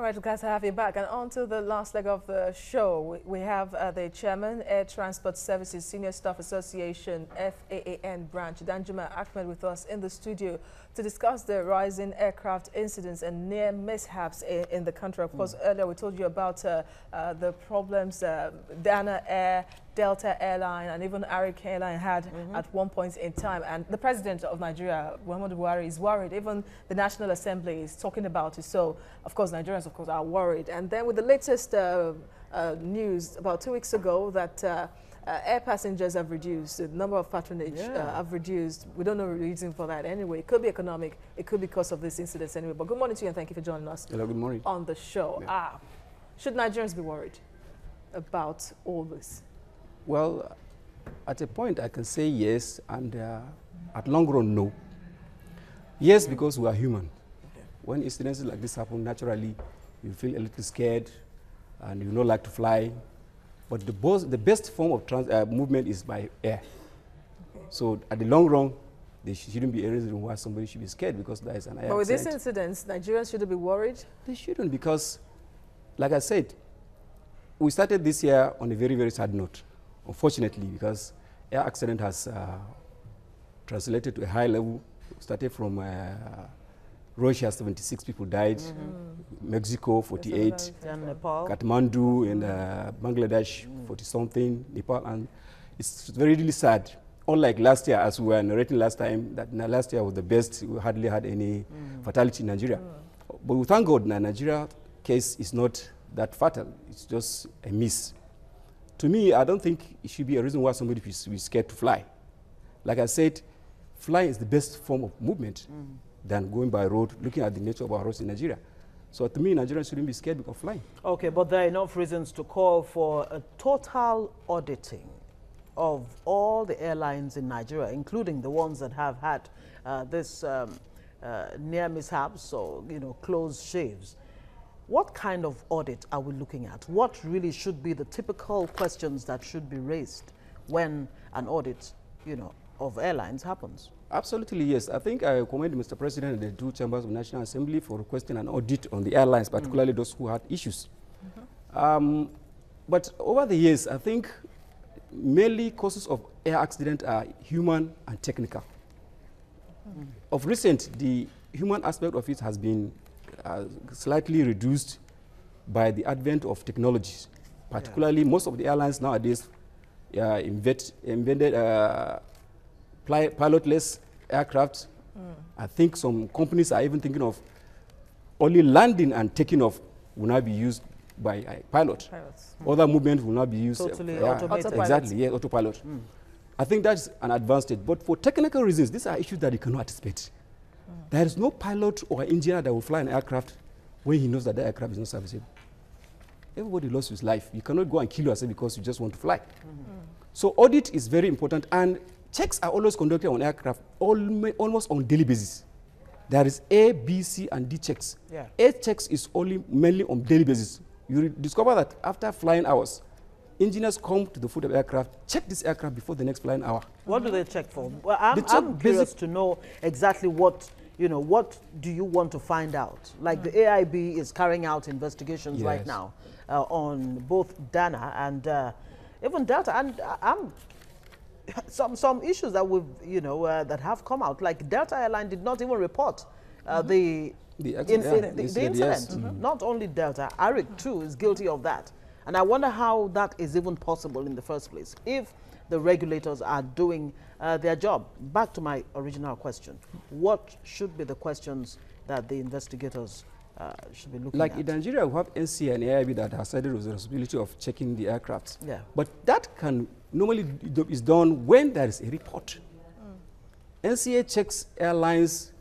All right, glad to have you back. And on to the last leg of the show. We have the Chairman, Air Transport Services Senior Staff Association, FAAN branch, Danjuma Ahmed, with us in the studio to discuss the rising aircraft incidents and near mishaps in the country. Of course, earlier we told you about the problems Dana Air, Delta Airline, and even Arik Airline had at one point in time. And the President of Nigeria, Muhammadu Buhari, is worried. Even the National Assembly is talking about it. So, of course, Nigerians, of course, are worried. And then with the latest news about 2 weeks ago that air passengers have reduced, the number of patronage have reduced. We don't know the reason for that anyway. It could be economic. It could be because of this incident anyway. But good morning to you and thank you for joining us. Hello, good morning. On the show. Yeah. Should Nigerians be worried about all this? Well, at a point I can say yes, and at long run, no. Yes, because we are human. Okay. When incidences like this happen, naturally, you feel a little scared, and you don't like to fly. But the best form of movement is by air. Okay. So at the long run, there shouldn't be a reason why somebody should be scared because there is an air But with accident. these incidents, Nigerians shouldn't be worried? They shouldn't, because, like I said, we started this year on a very, very sad note. Unfortunately, because air accident has translated to a high level. Started from Russia, 76 people died, Mexico, 48, and Nepal, Kathmandu in Bangladesh, 40-something, Nepal, and it's very, really sad. Unlike last year, as we were narrating last time, that last year was the best, we hardly had any fatality in Nigeria. But we thank God, the Nigeria case is not that fatal, it's just a miss. To me, I don't think it should be a reason why somebody should be scared to fly. Like I said, flying is the best form of movement than going by road, looking at the nature of our roads in Nigeria. So to me, Nigerians shouldn't be scared of flying. Okay, but there are enough reasons to call for a total auditing of all the airlines in Nigeria, including the ones that have had this near mishaps or, closed shaves. What kind of audit are we looking at? What really should be the typical questions that should be raised when an audit, of airlines happens? Absolutely, yes. I think I commend Mr. President and the two chambers of National Assembly for requesting an audit on the airlines, particularly those who had issues. But over the years, I think mainly causes of air accident are human and technical. Of recent, the human aspect of it has been slightly reduced by the advent of technologies. Particularly, most of the airlines nowadays invented pilotless aircraft. I think some companies are even thinking of only landing and taking off will now be used by a pilot. Other movements will not be used. Totally automated. Exactly, yeah, autopilot. I think that's an advanced stage. But for technical reasons, these are issues that you cannot anticipate. There is no pilot or engineer that will fly an aircraft when he knows that the aircraft is not serviceable. Everybody lost his life. You cannot go and kill yourself because you just want to fly. So audit is very important, and checks are always conducted on aircraft almost on daily basis. There is A, B, C, and D checks. A checks is only mainly on daily basis. You discover that after flying hours, engineers come to the foot of aircraft, check this aircraft before the next flying hour. What do they check for? Well, I'm curious to know exactly what, what do you want to find out? Like the AIB is carrying out investigations right now on both Dana and even Delta. And some issues that we've, that have come out, like Delta Airline did not even report the incident. Not only Delta, Arik too is guilty of that. And I wonder how that is even possible in the first place, if the regulators are doing their job. Back to my original question. What should be the questions that the investigators should be looking at? Like in Nigeria, we have NCA and AIB that have cited with the responsibility of checking the aircraft. But that can normally is done when there is a report. NCA checks airlines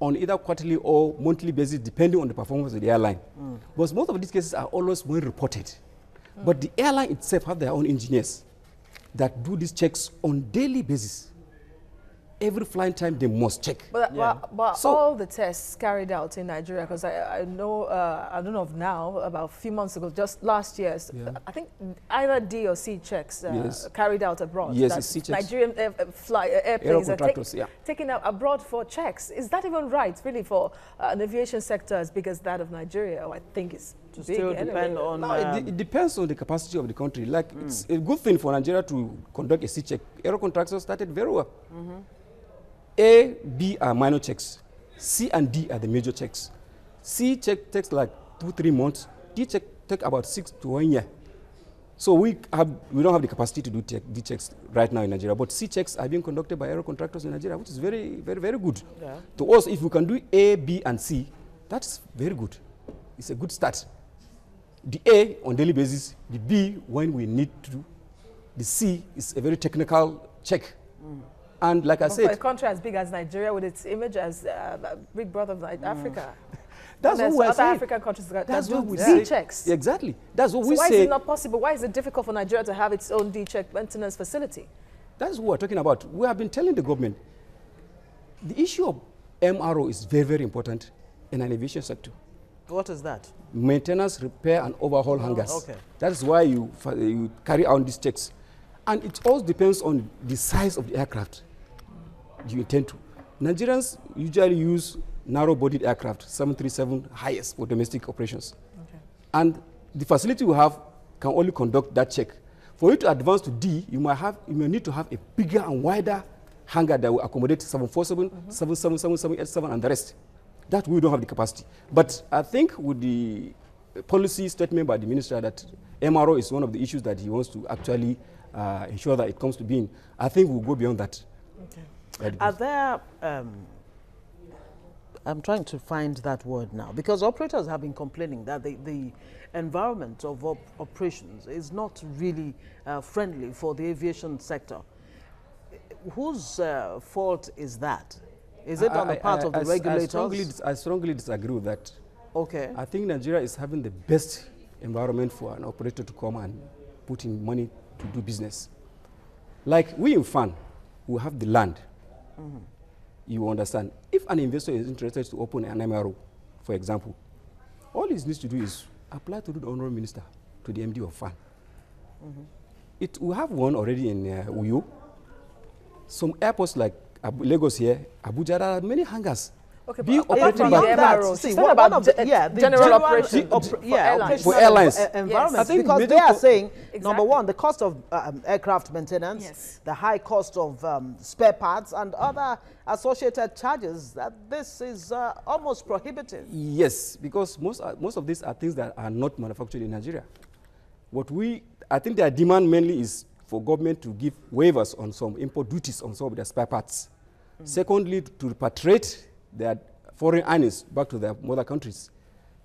on either quarterly or monthly basis, depending on the performance of the airline. But most of these cases are always well reported. But the airline itself have their own engineers that do these checks on daily basis. every flying time they must check. But, Yeah. but So- all the tests carried out in Nigeria, because I know, I don't know of now, about a few months ago, just last year, Yeah. I think either D or C checks Yes. carried out abroad. Yes, that it's C checks. Nigerian airplanes are contractors, yeah. taken abroad for checks. Is that even right, really, for an aviation sector as big as that of Nigeria? Oh, I think it's To big still anyway. depend on... No, it depends on the capacity of the country. Like, it's a good thing for Nigeria to conduct a C check. Aero contractors started very well. A, B are minor checks. C and D are the major checks. C check takes like 2-3 months. D check take about 6 to 1 year. So we don't have the capacity to do D checks right now in Nigeria. But C checks are being conducted by aero contractors in Nigeria, which is very, very, very good. Yeah. To us, if we can do A, B, and C, that's very good. It's a good start. The A on daily basis, the B when we need to do, the C is a very technical check. And like I But for a said, country as big as Nigeria, with its image as a big brother of Africa, that's what there's we're other saying. African countries that That's do what we D say. checks. Exactly. That's what So we why is say. it not possible? Why is it difficult for Nigeria to have its own D-check maintenance facility? That's what we're talking about. We have been telling the government the issue of MRO is very, very important in an aviation sector. What is that? Maintenance, repair, and overhaul hangars. okay. That's why you carry out these checks. And it all depends on the size of the aircraft you intend to. Nigerians usually use narrow-bodied aircraft, 737 highest for domestic operations. Okay. And the facility we have can only conduct that check. For you to advance to D, you may need to have a bigger and wider hangar that will accommodate 747, 777, 787, and the rest. That we don't have the capacity. But I think with the policy statement by the minister that MRO is one of the issues that he wants to actually ensure that it comes to being, I think we'll go beyond that. Okay. Are there... I'm trying to find that word now, because operators have been complaining that the environment of operations is not really friendly for the aviation sector. Whose fault is that? Is it on the part of the regulators? I strongly disagree with that. Okay. I think Nigeria is having the best environment for an operator to come and put in money to do business. Like we in FAN, we have the land. You understand. If an investor is interested to open an MRO, for example, all he needs to do is apply to the honorable minister, to the MD of FAN. We have one already in Uyo. Some airports like Lagos here, Abuja, there are many hangars. Okay, being but apart operated from by the MRO, See, she's one talking of the, about the general operation for airlines. operational For airlines. Environments, I think because major they are saying, Exactly. number one, the cost of aircraft maintenance, Yes. the high cost of spare parts, and other associated charges, that this is almost prohibitive. Yes, because most of these are things that are not manufactured in Nigeria. I think their demand mainly is for government to give waivers on some import duties on some of their spare parts. Secondly, to repatriate their foreign earnings back to their mother countries.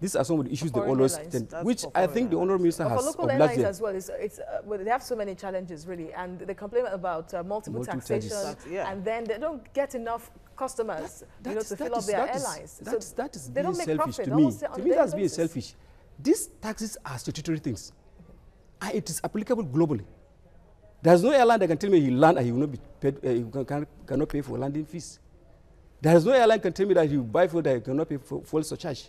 These are some of the issues they foreign always airlines. tend, That's which for I foreign think the honourable minister But for has local obliged airlines them. as well, well, they have so many challenges really, and they complain about multiple Multiple taxation, charges. Yeah. and then they don't get enough customers, to fill up their airlines. That is they being don't make selfish profit to me. almost on To a me, daily that's being basis. selfish. These taxes are statutory things. And it is applicable globally. There's no airline that can tell me he land and he will not be paid, he cannot pay for landing fees. There's no airline can tell me that he will buy food that he cannot pay for fuel surcharge.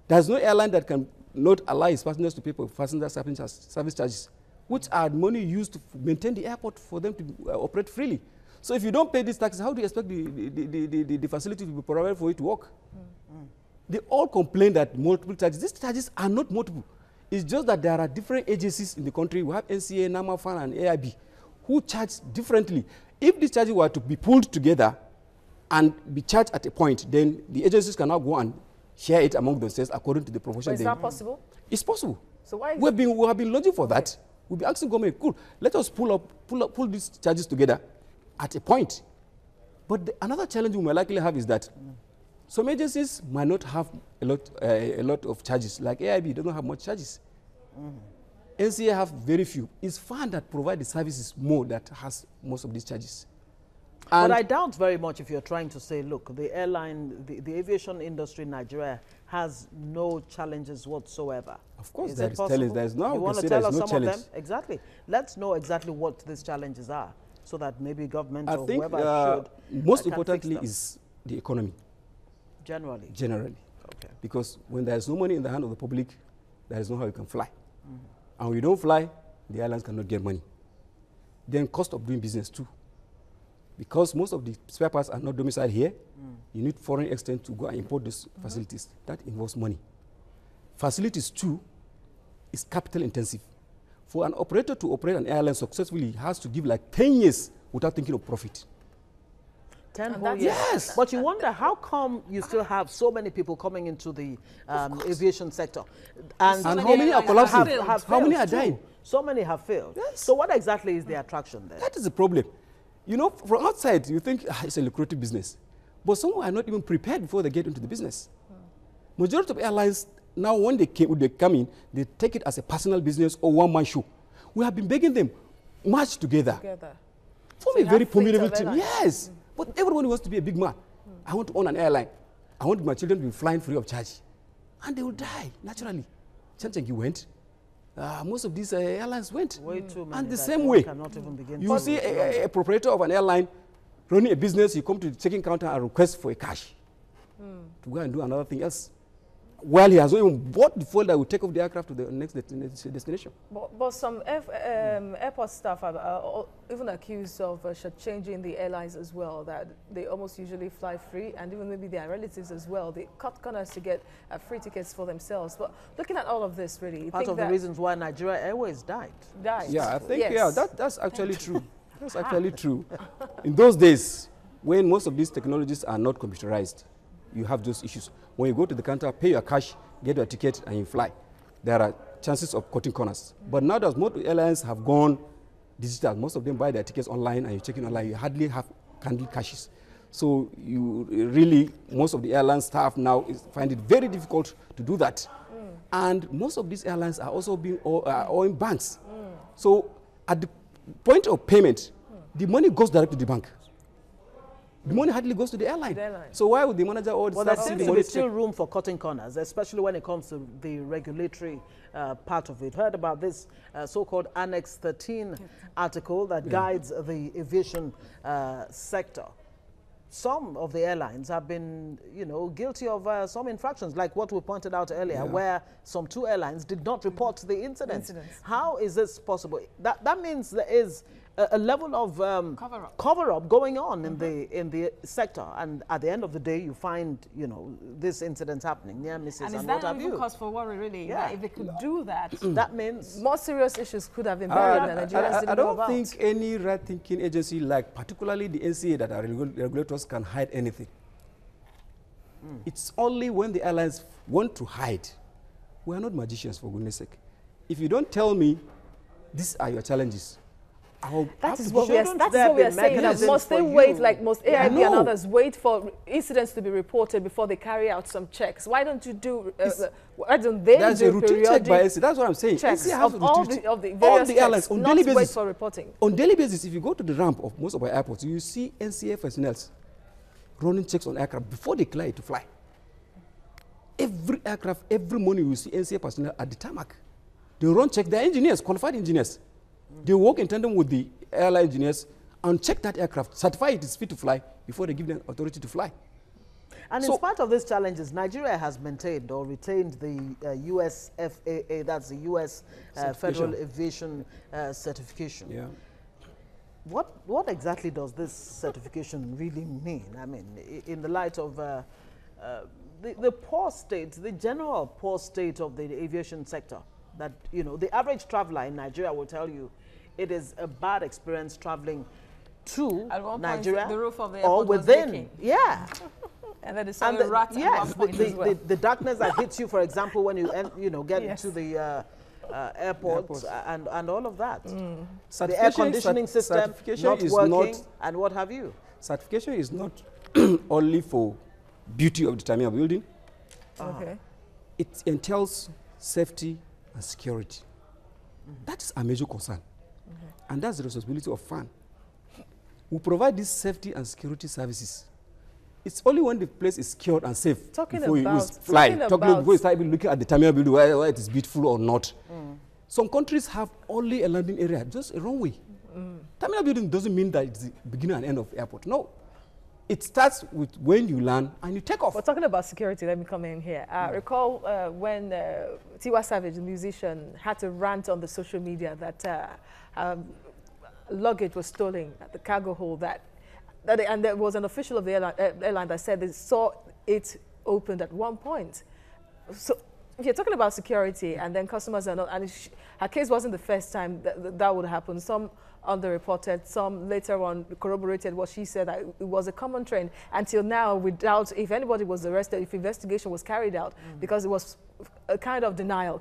There's no airline that can not allow his passengers to pay for passenger service charges, which are money used to maintain the airport for them to operate freely. So if you don't pay these taxes, how do you expect the facility to be provided for you to work? They all complain that multiple charges. These charges are not multiple. It's just that there are different agencies in the country. We have NCA, NAMA, FAN, and AIB, who charge differently. If these charges were to be pulled together and be charged at a point, then the agencies can now go and share it among themselves according to the profession. But is that possible? It's possible. So why is We have been lodging for that. We'll be asking government, cool, let us pull these charges together at a point. But another challenge we might likely have is that some agencies might not have a lot of charges. Like AIB doesn't have much charges. NCA have very few. It's FAN that provide the services more that has most of these charges. But I doubt very much if you're trying to say, look, the aviation industry in Nigeria has no challenges whatsoever. Of course, Is there it is possible? challenge. There is no. You want to say tell there us is no some challenge. of them? Exactly. Let's know exactly what these challenges are. so that maybe government I or think whoever should most can importantly fix them? is the economy. Generally. Okay. Because when there is no money in the hand of the public, there is no how you can fly. And when you don't fly, the airlines cannot get money. Then cost of doing business too. Because most of the spare parts are not domiciled here, you need foreign exchange to go and import these facilities. That involves money. Facilities too is capital intensive. For an operator to operate an airline successfully, he has to give like 10 years without thinking of profit. 10 whole years. Yes. But you wonder how come you still have so many people coming into the aviation sector. And how many are collapsing? How many are dying? So many have failed. Yes. So what exactly is the attraction there? That is the problem. You know, from outside, you think it's a lucrative business. But some are not even prepared before they get into the business. Majority of airlines, now when they come in, they take it as a personal business or one-man show. We have been begging them, march together. Form a very formidable team. Yes. But everyone wants to be a big man. I want to own an airline. I want my children to be flying free of charge. And they will die, naturally. Chanchangi went. Most of these airlines went. Way too many. And the same way, Even you see a proprietor of an airline running a business, you come to the checking counter and request for a cash to go and do another thing else. While he has not even bought the fuel that will take off the aircraft to the next destination. But some airport staff are even accused of changing the airlines as well, that they almost usually fly free, and even maybe their relatives as well. They cut corners to get free tickets for themselves. But looking at all of this, really, part of the reasons why Nigeria Airways died. Yeah, I think, that's actually true. That's actually true. In those days, when most of these technologies are not computerized, you have those issues. When you go to the counter, pay your cash, get your ticket, and you fly. There are chances of cutting corners. But now that most airlines have gone digital, most of them buy their tickets online, and you check in online, you hardly have handled cashes. So you really, most of the airline staff now find it very difficult to do that. And most of these airlines are also being owing banks. So at the point of payment, the money goes direct to the bank. The money hardly goes to the airline. So why would the manager or the staff see the money? There's still room for cutting corners, especially when it comes to the regulatory part of it. Heard about this so-called Annex 13 article that guides the aviation sector. Some of the airlines have been, guilty of some infractions, like what we pointed out earlier, where some 2 airlines did not report the incidents. How is this possible? That means there is a level of cover-up going on in the sector, and at the end of the day, you find this incident happening, near misses and what have you. And is that even cause for worry, really? Yeah. If they could do that, that means more serious issues could have been buried. I don't think any right-thinking agency, like particularly the NCA, that are regulators, can hide anything. It's only when the airlines want to hide. We are not magicians, for goodness sake. If you don't tell me these are your challenges, that is what we are saying. Must they wait, like most AIB and others, wait for incidents to be reported before they carry out some checks? Why don't you do? Why don't they There's do a routine check by NCA. That's what I'm saying. Checks NCA has of all the various airlines on daily basis. Wait for reporting. On daily basis, if you go to the ramp of most of our airports, you see NCA personnel running checks on aircraft before they clear it to fly. Every aircraft, every morning, you see NCA personnel at the tarmac. They run check. They're engineers, qualified engineers. They work in tandem with the airline engineers and check that aircraft, certify it is fit to fly before they give them authority to fly. And in spite of these challenges, Nigeria has maintained or retained the US FAA, that's the US Federal Aviation Certification. Yeah. What exactly does this certification really mean? I mean, in the light of the poor state, the general poor state of the aviation sector, that, the average traveler in Nigeria will tell you it is a bad experience traveling to Nigeria point, the roof of the or airport within. Yeah. And then the rats at one point as well. The darkness that hits you, for example, when you get into the airports and all of that. The air conditioning system not working and what have you. Certification is not only for beauty of the terminal building. Okay. It entails safety and security. That is a major concern. And that's the responsibility of FAN. We provide these safety and security services. It's only when the place is secured and safe before you fly. Before you start even looking at the terminal building, whether it is beautiful or not. Some countries have only a landing area, just a runway. Terminal building doesn't mean that it's the beginning and end of airport. No. It starts with when you land and you take off. We're talking about security. Let me come in here. Recall when Tiwa Savage, the musician, had to rant on the social media that luggage was stolen at the cargo hold. And there was an official of the airline that said they saw it opened at one point. So if you're talking about security and then customers are not, and her case wasn't the first time that would happen. Some underreported, some later on corroborated what she said, that it was a common trend. Until now, we doubt if anybody was arrested, if investigation was carried out, because it was a kind of denial,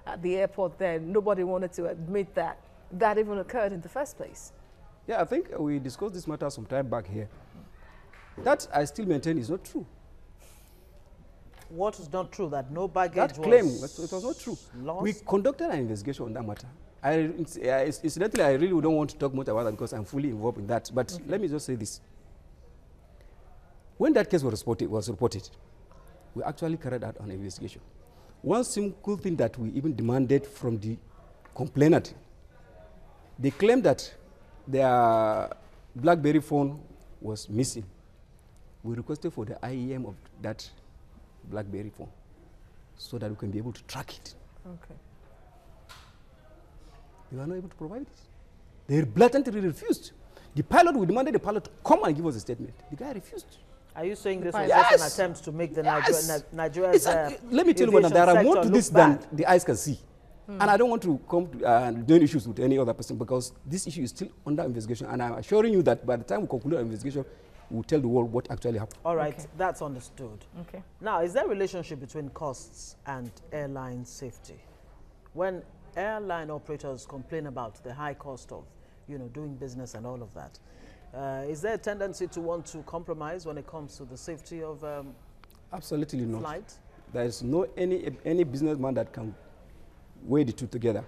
at the airport there. Nobody wanted to admit that that even occurred in the first place. Yeah, I think we discussed this matter some time back here. That I still maintain is not true. What is not true? That no baggage that claim, it was not true. Lost? We conducted an investigation on that matter. Incidentally, I really don't want to talk much about that because I'm fully involved in that. But let me just say this. When that case was reported, we actually carried out an investigation. One simple thing that we even demanded from the complainant, they claimed that their BlackBerry phone was missing. We requested for the IEM of that BlackBerry phone so that we can be able to track it. Okay. They were not able to provide it. They blatantly refused. The pilot, we demanded the pilot to come and give us a statement. The guy refused. Are you saying this was just an attempt to make the Nigerians let me tell you, there are more to this than the eyes can see. And I don't want to come to doing issues with any other person because this issue is still under investigation. And I'm assuring you that by the time we conclude our investigation, we'll tell the world what actually happened. All right, that's understood. Okay. Now, is there a relationship between costs and airline safety? When airline operators complain about the high cost of, doing business and all of that, is there a tendency to want to compromise when it comes to the safety of absolutely not. Flight? There is no any businessman that can weigh the two together,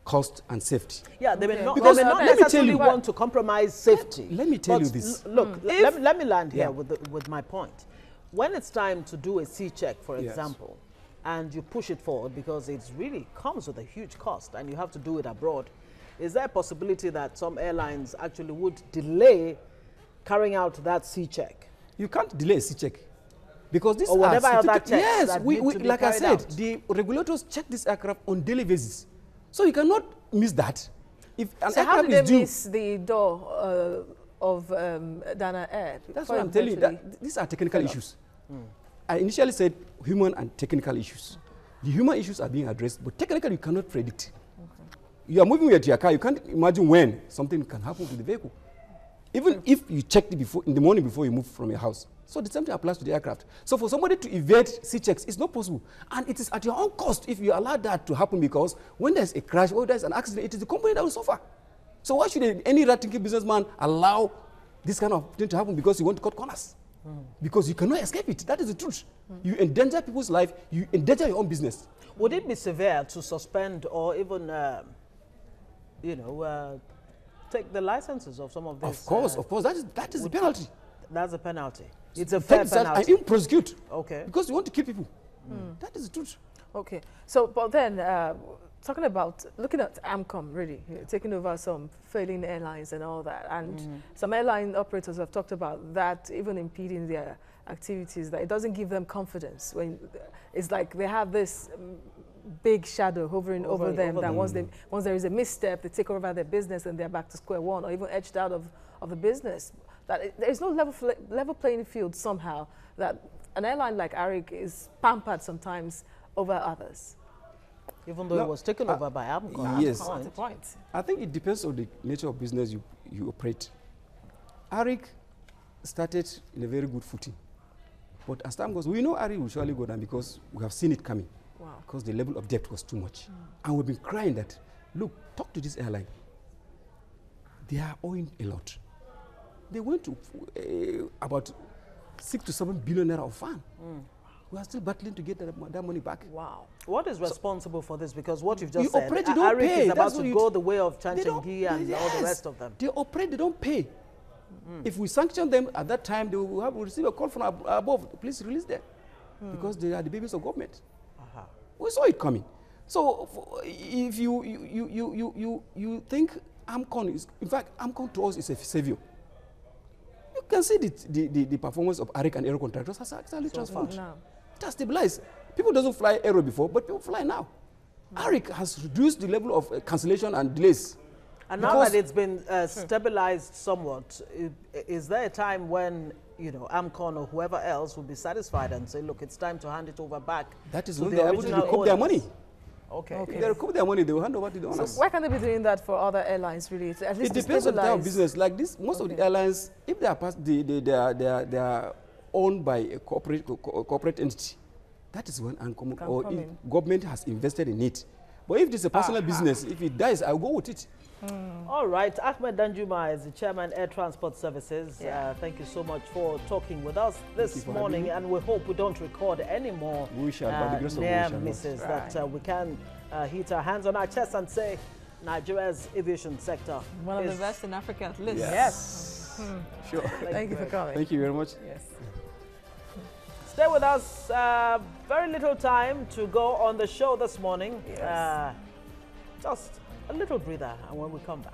cost and safety. Yeah, they may not, because they may not necessarily want to compromise safety. Let me tell you this. Look, let me land here with my point. When it's time to do a C-check, for example, and you push it forward because it really comes with a huge cost and you have to do it abroad, is there a possibility that some airlines actually would delay carrying out that C-check? You can't delay a C-check. Because this or whatever other checks. Yes, like I said, the regulators check this aircraft on daily basis. So you cannot miss that. If an so how did they miss the door of Dana Air? That's what I'm telling you. These are technical issues. I initially said human and technical issues. The human issues are being addressed, but technically you cannot predict. You are moving with your car, you can't imagine when something can happen to the vehicle. Even if you checked it in the morning before you move from your house. So the same thing applies to the aircraft. So for somebody to evade C-checks, it's not possible. And it is at your own cost if you allow that to happen, because when there's a crash or there's an accident, it is the company that will suffer. So why should any rat-thinking businessman allow this kind of thing to happen because you want to cut corners? Because you cannot escape it. That is the truth. You endanger people's life, you endanger your own business. Would it be severe to suspend or even, take the licenses of some of these? Of course, that is the penalty. That's a penalty. It's a fair penalty. And even prosecute. Okay. Because you want to keep people. That is the truth. Okay. So, but then, talking about, looking at AMCOM, really, taking over some failing airlines and all that. And some airline operators have talked about that even impeding their activities, that it doesn't give them confidence. When it's like they have this big shadow hovering over them, that once there is a misstep, they take over their business and they're back to square one, or even edged out of the business. That there is no level playing field somehow, that an airline like Arik is pampered sometimes over others. Even though it was taken over by AMCOM. Yes. That's the point. I think it depends on the nature of business you operate. Arik started in a very good footing. But as time goes, we know Arik will surely go down because we have seen it coming. Wow. Because the level of debt was too much. And we've been crying that, look, talk to this airline. They are owing a lot. They went to about 6 to 7 billion naira of fund. We are still battling to get that money back. Wow. What is responsible for this? Because what you've just said, Arik is about to go the way of Chanchengi and all the rest of them. They operate, they don't pay. If we sanction them at that time, they will receive a call from above, please release them. Because they are the babies of government. We saw it coming. So if you think AMCON is, in fact, AMCON to us is a savior. You can see the performance of ARIC and Aero contractors has actually transformed. No. It has stabilized. People doesn't fly Aero before, but people fly now. ARIC has reduced the level of cancellation and delays. And now that it's been stabilized somewhat, is there a time when, you know, AMCON or whoever else will be satisfied and say, look, it's time to hand it over back? That is to when the they are able to original recoup their owners? money. Okay. If they recoup their money, they will hand over to the So owners. why can't they be doing that for other airlines, really? At least It depends on the type of business. Like this, most of the airlines, if they are owned by a corporate entity, that is when AMCON or if government has invested in it. But if it's a personal business, if it dies, I'll go with it. All right. Ahmed Danjuma is the chairman, Air Transport Services. Yeah. Thank you so much for talking with us this morning, and we hope we don't record any more We shall, by the grace of God, near we shall not. misses, that we can hit our hands on our chests and say Nigeria's aviation sector one of is the best in Africa, at least. Yes. Sure. Thank you for coming. Thank you very much. Yes. Stay with us. Very little time to go on the show this morning. Yes. Just a little breather, and when we come back.